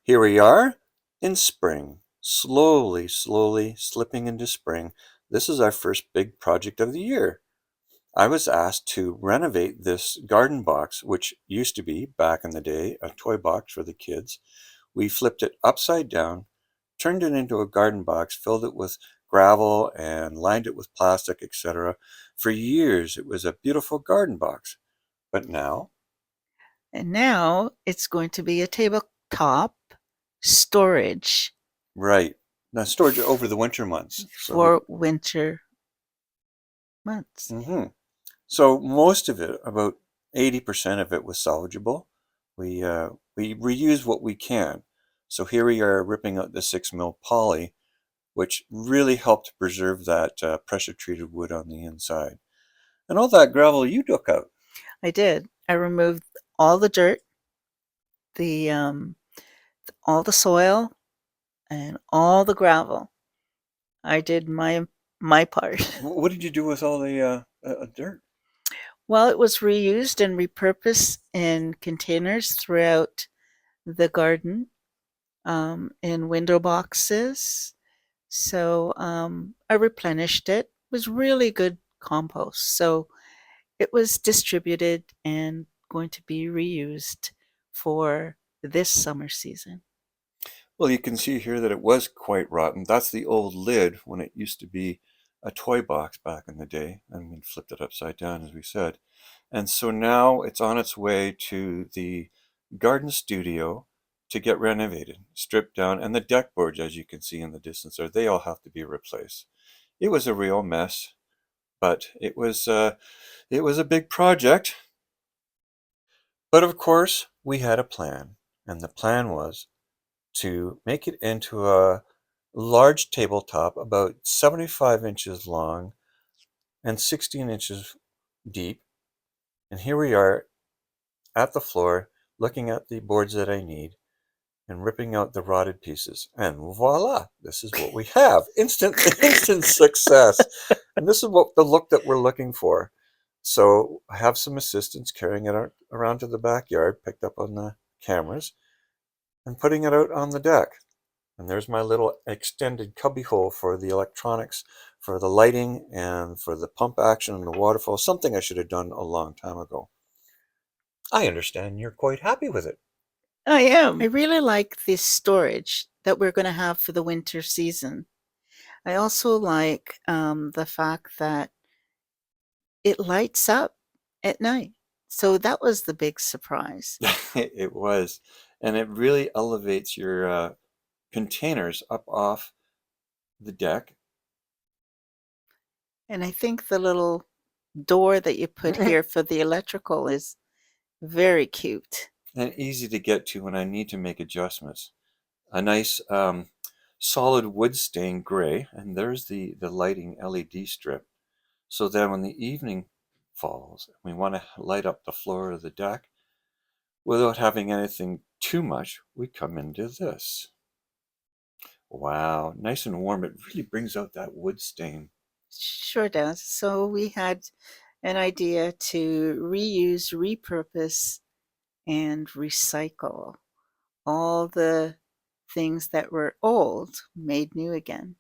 Here we are in spring, slowly slipping into spring. This is our first big project of the year. I was asked to renovate this garden box, which used to be, back in the day, a toy box for the kids. We flipped it upside down, turned it into a garden box, filled it with gravel and lined it with plastic, etc. For years, it was a beautiful garden box. But now, And now it's going to be a tabletop storage right, now storage over f- the winter months. for winter months. Mhm. So most of it, about 80% of it, was salvageable. We reuse what we can. So here we are ripping out the 6 mil poly, which really helped preserve that pressure treated wood on the inside. And all that gravel you took out. I did. I removed all the dirt, the all the soil, and all the gravel. I did my part. What did you do with all the dirt? Well, it was reused and repurposed in containers throughout the garden, in window boxes. So I replenished it. It was really good compost. So it was distributed and going to be reused for this summer season. Well, you can see here that it was quite rotten. That's the old lid when it used to be a toy box back in the day, and we flipped it upside down, as we said. And so now it's on its way to the garden studio to get renovated, stripped down, and the deck boards, as you can see in the distance there, they all have to be replaced. It was a real mess, but it was a big project. But of course, we had a plan, and the plan was to make it into a large tabletop about 75 inches long and 16 inches deep. And here we are at the floor looking at the boards that I need and ripping out the rotted pieces. And voila, this is what we have. Instant success. And this is what the look that we're looking for. So I have some assistants carrying it around to the backyard, picked up on the cameras, and putting it out on the deck. And there's my little extended cubby hole for the electronics, for the lighting, and for the pump action and the waterfall, something I should have done a long time ago. I understand you're quite happy with it. I am. I really like this storage that we're going to have for the winter season. I also like the fact that it lights up at night. So that was the big surprise. It was. And it really elevates your containers up off the deck. And I think the little door that you put here for the electrical is very cute. And easy to get to when I need to make adjustments. A nice solid wood stained gray, and there's the lighting LED strip. So then when the evening falls, we want to light up the floor of the deck without having anything too much, we come into this. Wow, nice and warm. It really brings out that wood stain. Sure does. So we had an idea to reuse, repurpose, and recycle all the things that were old, made new again.